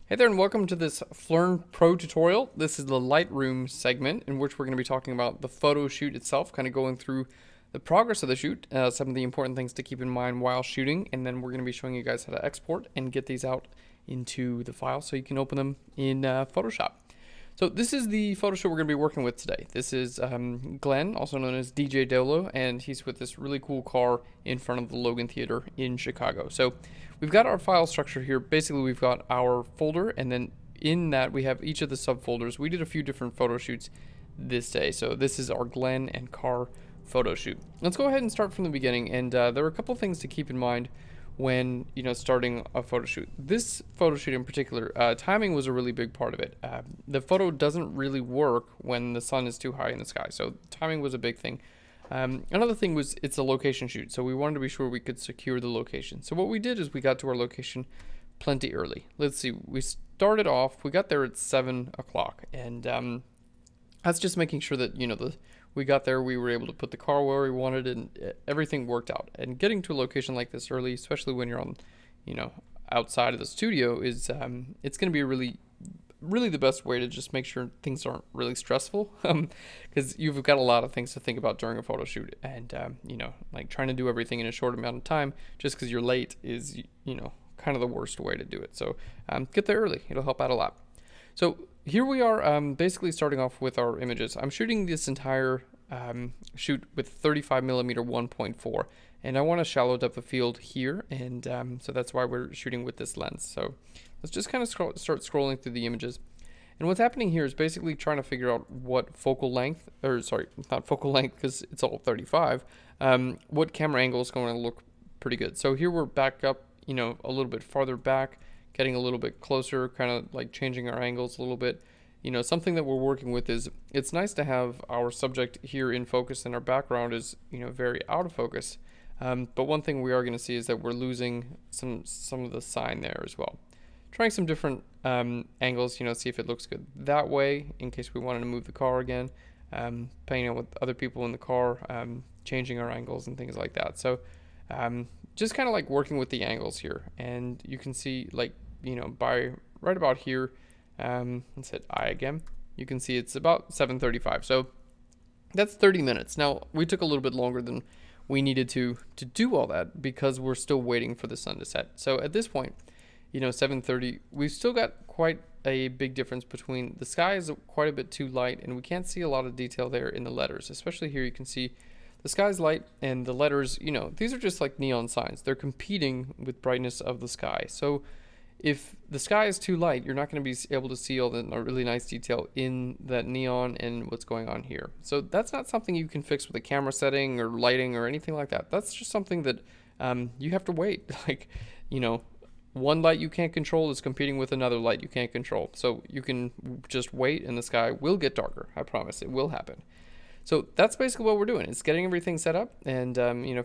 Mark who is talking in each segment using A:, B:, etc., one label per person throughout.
A: Hey there and welcome to this Flern Pro tutorial. This is the Lightroom segment in which we're going to be talking about the photo shoot itself, kind of going through the progress of the shoot, some of the important things to keep in mind while shooting, and then we're going to be showing you guys how to export and get these out into the file so you can open them in Photoshop. So this is the photo shoot we're going to be working with today. This is Glenn, also known as DJ Dolo, and he's with this really cool car in front of the Logan Theater in Chicago. So we've got our file structure here. Basically, we've got our folder, and then in that we have each of the subfolders. We did a few different photo shoots this day. So this is our Glenn and car photo shoot. Let's go ahead and start from the beginning, and there are a couple things to keep in mind when starting a photo shoot. This photo shoot in particular, timing was a really big part of it. The photo doesn't really work when the sun is too high in the sky, so timing was a big thing. Another thing was it's a location shoot, so we wanted to be sure we could secure the location. So what we did is we got to our location plenty early. Let's see, we started off, we got there at 7 o'clock, and that's just making sure that we got there, we were able to put the car where we wanted, and everything worked out. And getting to a location like this early, especially when you're on, outside of the studio, is it's going to be really the best way to just make sure things aren't really stressful, because you've got a lot of things to think about during a photo shoot, and like trying to do everything in a short amount of time just because you're late is kind of the worst way to do it. So get there early; it'll help out a lot. So here we are, basically starting off with our images. I'm shooting this entire shoot with 35mm 1.4, and I want to shallow depth of field here, and so that's why we're shooting with this lens. So let's just kind of start scrolling through the images. And what's happening here is basically trying to figure out what focal length, or sorry, not focal length because it's all 35, what camera angle is going to look pretty good. So here we're back up, a little bit farther back, getting a little bit closer, kind of like changing our angles a little bit. Something that we're working with is it's nice to have our subject here in focus and our background is, very out of focus. But one thing we are going to see is that we're losing some of the sign there as well. Trying some different angles, see if it looks good that way in case we wanted to move the car again, playing out with other people in the car, changing our angles and things like that. So just kind of like working with the angles here, and you can see by right about here, let's hit I again. You can see it's about 7:35. So that's 30 minutes. Now we took a little bit longer than we needed to do all that because we're still waiting for the sun to set. So at this point, 7:30, we've still got quite a big difference between the sky is quite a bit too light, and we can't see a lot of detail there in the letters. Especially here, you can see the sky's light and the letters. These are just like neon signs. They're competing with brightness of the sky. So if the sky is too light, you're not going to be able to see all the really nice detail in that neon and what's going on here. So that's not something you can fix with a camera setting or lighting or anything like that. That's just something that you have to wait. One light you can't control is competing with another light you can't control. So you can just wait and the sky will get darker. I promise it will happen. So that's basically what we're doing. It's getting everything set up and,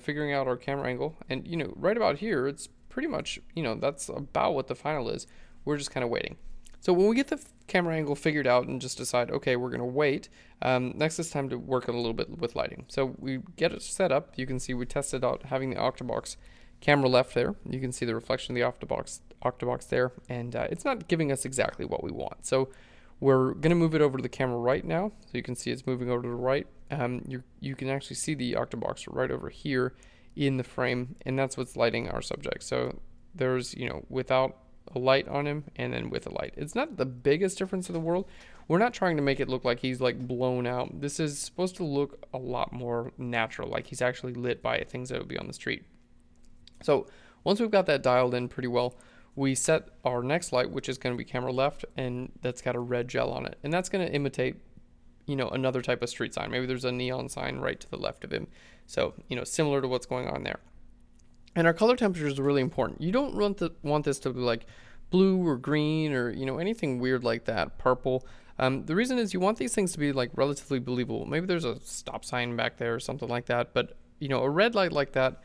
A: figuring out our camera angle. And, right about here, it's pretty much, that's about what the final is. We're just kind of waiting. So when we get the camera angle figured out and just decide, okay, we're going to wait, next it's time to work a little bit with lighting. So we get it set up. You can see we tested out having the octabox camera left there. You can see the reflection of the octabox there, and it's not giving us exactly what we want. So we're going to move it over to the camera right now. So you can see it's moving over to the right. You can actually see the octabox right over here in the frame, and that's what's lighting our subject. So there's, without a light on him and then with a light. It's not the biggest difference in the world. We're not trying to make it look like he's like blown out. This is supposed to look a lot more natural, like he's actually lit by things that would be on the street. So once we've got that dialed in pretty well, we set our next light, which is going to be camera left, and that's got a red gel on it. And that's going to imitate, another type of street sign. Maybe there's a neon sign right to the left of him. So, similar to what's going on there. And our color temperature is really important. You don't want this to be like blue or green or, anything weird like that, purple. The reason is you want these things to be like relatively believable. Maybe there's a stop sign back there or something like that. But, a red light like that,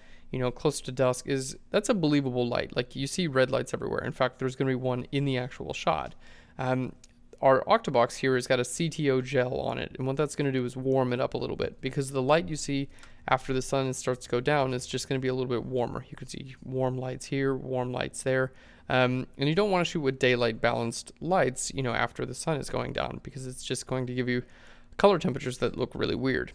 A: close to dusk that's a believable light. Like you see red lights everywhere. In fact, there's going to be one in the actual shot. Our octabox here has got a CTO gel on it, and what that's going to do is warm it up a little bit because the light you see after the sun starts to go down, it's just going to be a little bit warmer. You can see warm lights here, warm lights there. And you don't want to shoot with daylight balanced lights, after the sun is going down, because it's just going to give you color temperatures that look really weird.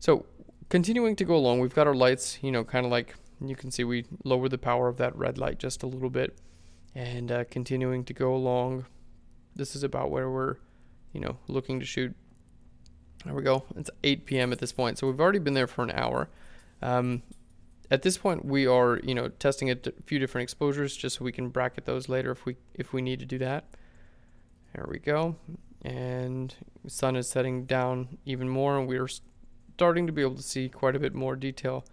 A: So continuing to go along, we've got our lights, kind of like you can see we lowered the power of that red light just a little bit, and continuing to go along. This is about where we're, looking to shoot. There we go. It's 8 p.m. at this point, so we've already been there for an hour. At this point, we are, testing a few different exposures just so we can bracket those later if we need to do that. There we go. And the sun is setting down even more, and we're starting to be able to see quite a bit more detail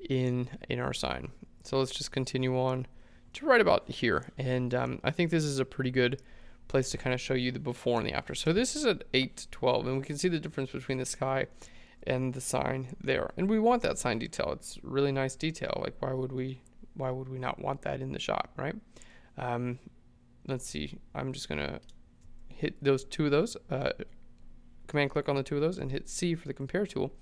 A: in our sign. So let's just continue on to right about here. And I think this is a pretty good place to kind of show you the before and the after. So this is at 8:12, and we can see the difference between the sky and the sign there. And we want that sign detail. It's really nice detail. Like, why would we not want that in the shot, right? Let's see. I'm just gonna hit two of those. Command click on the two of those and hit C for the compare tool.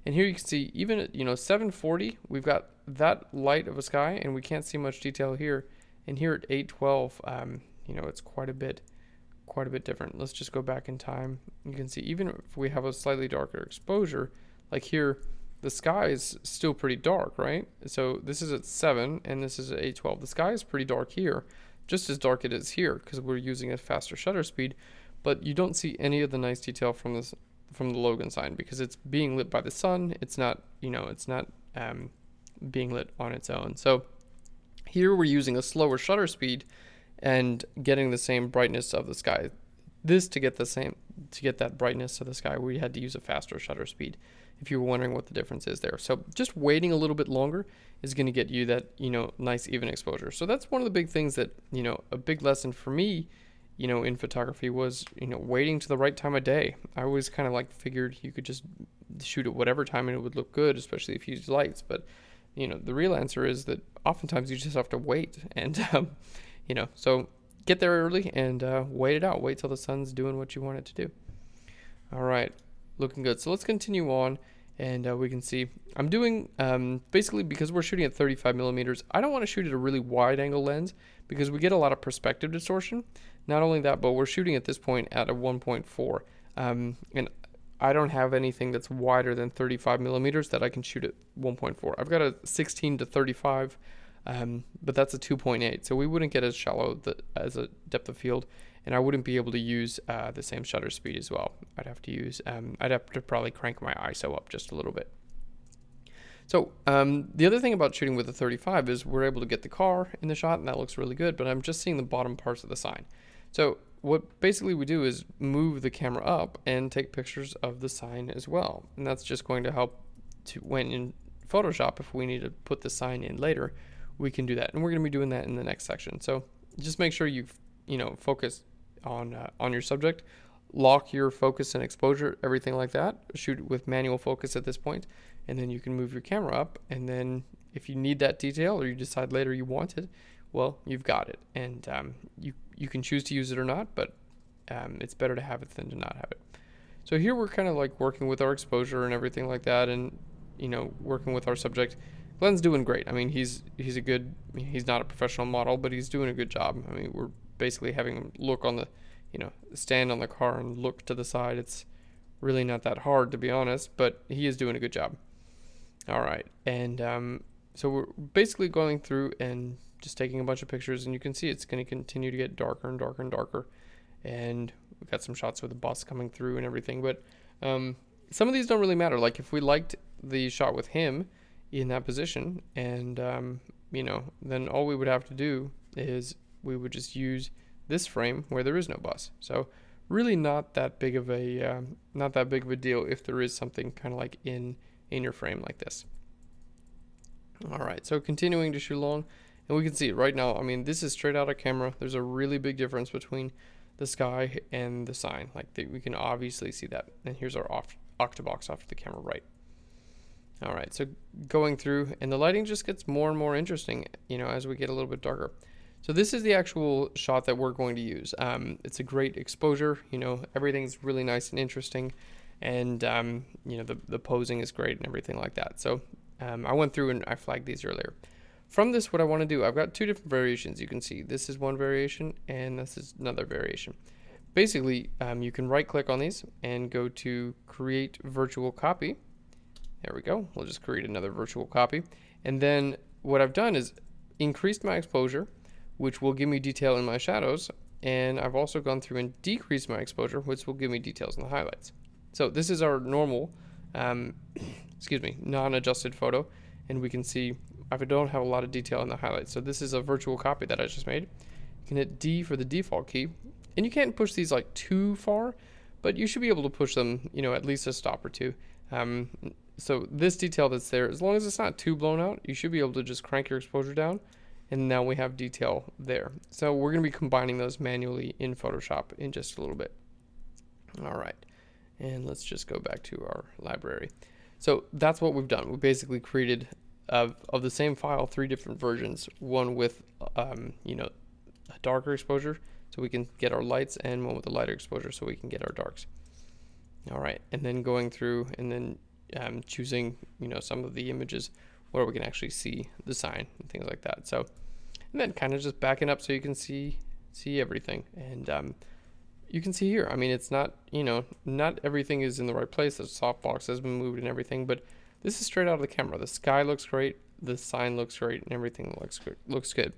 A: And here you can see even at 740, we've got that light of a sky, and we can't see much detail here. And here at 812, it's quite a bit different. Let's just go back in time. You can see even if we have a slightly darker exposure, like here, the sky is still pretty dark, right? So this is at 7 and this is at 812. The sky is pretty dark here, just as dark it is here because we're using a faster shutter speed, but you don't see any of the nice detail from the Logan sign because it's being lit by the sun. It's not, being lit on its own. So here we're using a slower shutter speed and getting the same brightness of the sky. To get that brightness of the sky, we had to use a faster shutter speed, if you were wondering what the difference is there. So just waiting a little bit longer is going to get you that, nice even exposure. So that's one of the big things that, a big lesson for me, in photography was, waiting to the right time of day. I always kind of figured you could just shoot at whatever time and it would look good, especially if you use lights. But, the real answer is that oftentimes you just have to wait and, so get there early and wait it out. Wait till the sun's doing what you want it to do. All right, looking good. So let's continue on, and we can see I'm doing basically because we're shooting at 35 millimeters. I don't want to shoot at a really wide angle lens because we get a lot of perspective distortion. Not only that, but we're shooting at this point at a 1.4, and I don't have anything that's wider than 35 millimeters that I can shoot at 1.4. I've got a 16 to 35. But that's a 2.8, so we wouldn't get as shallow as a depth of field, and I wouldn't be able to use the same shutter speed as well. I'd have to probably crank my ISO up just a little bit. So the other thing about shooting with a 35 is we're able to get the car in the shot, and that looks really good, but I'm just seeing the bottom parts of the sign. So what basically we do is move the camera up and take pictures of the sign as well, and that's just going to help when in Photoshop, if we need to put the sign in later, we can do that, and we're going to be doing that in the next section. So just make sure you focus on your subject, lock your focus and exposure, everything like that. Shoot with manual focus at this point, and then you can move your camera up, and then if you need that detail or you decide later you want it, well, you've got it, and you can choose to use it or not, but it's better to have it than to not have it. So here we're kind of working with our exposure and everything like that, and working with our subject. Glenn's doing great. I mean, he's not a professional model, but he's doing a good job. I mean, we're basically having him look on the, stand on the car and look to the side. It's really not that hard, to be honest, but he is doing a good job. All right. And so we're basically going through and just taking a bunch of pictures, and you can see it's going to continue to get darker and darker and darker. And we've got some shots with the bus coming through and everything, but some of these don't really matter. Like if we liked the shot with him in that position, and then all we would have to do is we would just use this frame where there is no bus. So really not that big of a deal if there is something kind of in your frame like this. All right, so continuing to shoot along, and we can see it right now. I mean, this is straight out of camera. There's a really big difference between the sky and the sign. We can obviously see that. And here's our octabox off to the camera right. All right, so going through, and the lighting just gets more and more interesting, as we get a little bit darker. So this is the actual shot that we're going to use. It's a great exposure, everything's really nice and interesting. and you know, the posing is great and everything like that. So I went through and I flagged these earlier. From this, what I want to do, I've got two different variations. You can see this is one variation and this is another variation. Basically, you can right click on these and go to create virtual copy. There we go. We'll just create another virtual copy. And then what I've done is increased my exposure, which will give me detail in my shadows. And I've also gone through and decreased my exposure, which will give me details in the highlights. So this is our normal, non-adjusted photo. And we can see I don't have a lot of detail in the highlights. So this is a virtual copy that I just made. You can hit D for the default key. And you can't push these like too far, but you should be able to push them, you know, at least a stop or two. So this detail that's there, as long as it's not too blown out, you should be able to just crank your exposure down. And now we have detail there. So we're going to be combining those manually in Photoshop in just a little bit. All right. And let's just go back to our library. So that's what we've done. We basically created of the same file 3 different versions, one with you know, a darker exposure so we can get our lights, and one with a lighter exposure so we can get our darks. All right, and then going through and then choosing, you know, some of the images where we can actually see the sign and things like that. So, and then kind of just backing up so you can see everything. And you can see here, I mean, it's not, you know, not everything is in the right place. The softbox has been moved and everything, but this is straight out of the camera. The sky looks great, the sign looks great, and everything looks good.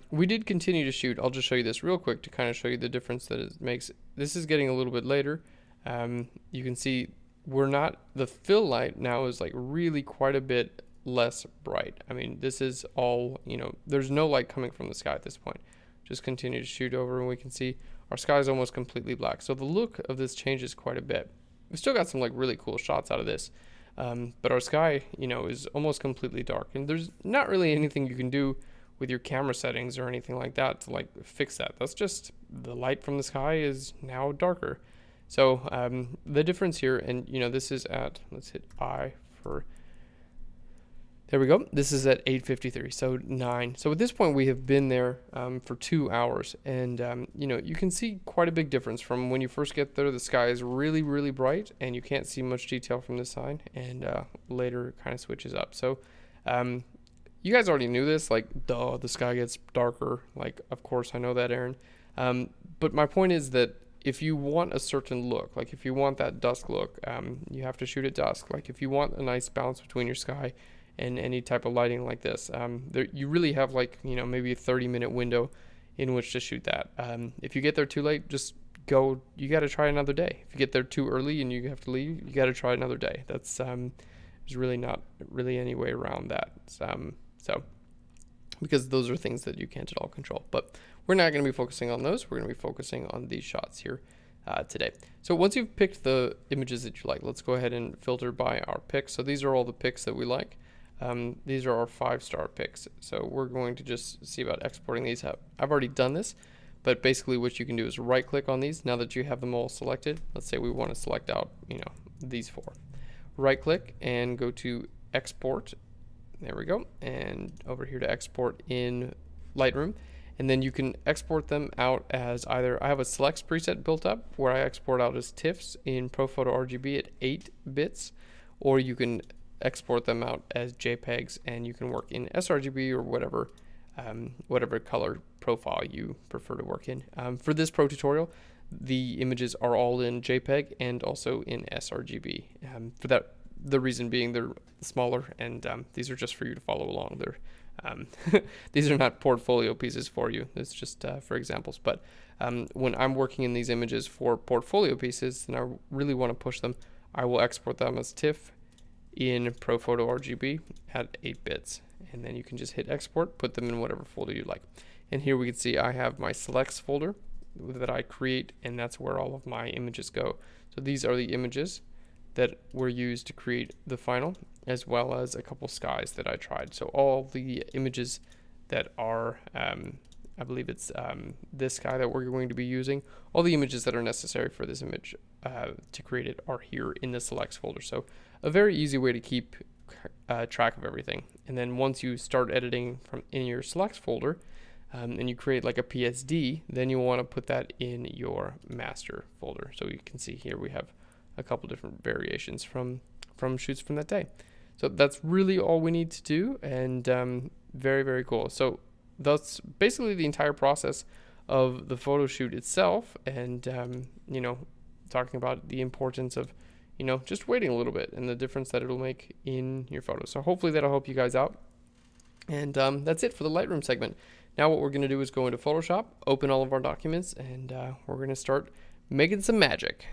A: We did continue to shoot. I'll just show you this real quick to kind of show you the difference that it makes. This is getting a little bit later. You can see the fill light now is like really quite a bit less bright. I mean, this is all, you know, there's no light coming from the sky at this point. Just continue to shoot over and we can see our sky is almost completely black. So the look of this changes quite a bit. We've still got some like really cool shots out of this. But our sky, you know, is almost completely dark, and there's not really anything you can do with your camera settings or anything like that to like fix that. That's just the light from the sky is now darker. So the difference here, and you know, this is at, let's hit I for, there we go. This is at 8:53, so 9. So at this point we have been there for 2 hours, and you know, you can see quite a big difference from when you first get there. The sky is really, really bright, and you can't see much detail from this side, and later it kind of switches up. So you guys already knew this, like, duh, the sky gets darker. Like, of course I know that, Aaron. But my point is that if you want a certain look, like if you want that dusk look, you have to shoot at dusk. Like if you want a nice balance between your sky and any type of lighting like this, you really have like, you know, maybe a 30-minute window in which to shoot that. If you get there too late, just go, you got to try another day. If you get there too early and you have to leave, you got to try another day. That's there's really not really any way around that. So because those are things that you can't at all control. But we're not going to be focusing on those. We're going to be focusing on these shots here today. So once you've picked the images that you like, let's go ahead and filter by our picks. So these are all the picks that we like. These are our 5-star picks. So we're going to just see about exporting these out. I've already done this, but basically what you can do is right click on these. Now that you have them all selected, let's say we want to select out, you know, these 4. Right click and go to export. There we go. And over here to export in Lightroom. And then you can export them out as either, I have a selects preset built up where I export out as TIFFs in ProPhoto RGB at 8 bits, or you can export them out as JPEGs and you can work in sRGB or whatever color profile you prefer to work in. For this pro tutorial, the images are all in JPEG and also in sRGB. For that, the reason being they're smaller, and these are just for you to follow along. They're these are not portfolio pieces for you. It's just for examples. But when I'm working in these images for portfolio pieces and I really want to push them, I will export them as TIFF in ProPhoto RGB at 8 bits. And then you can just hit export, put them in whatever folder you like. And here we can see I have my selects folder that I create, and that's where all of my images go. So these are the images that were used to create the final, as well as a couple skies that I tried. So all the images that are, I believe it's this sky that we're going to be using, all the images that are necessary for this image to create it are here in the selects folder. So a very easy way to keep track of everything. And then once you start editing from in your selects folder, and you create like a PSD, then you'll want to put that in your master folder. So you can see here we have a couple different variations from shoots from that day. So that's really all we need to do, and very, very cool. So that's basically the entire process of the photo shoot itself, and talking about the importance of just waiting a little bit and the difference that it'll make in your photos. So hopefully that'll help you guys out. And that's it for the Lightroom segment. Now what we're going to do is go into Photoshop, open all of our documents, and we're going to start making some magic.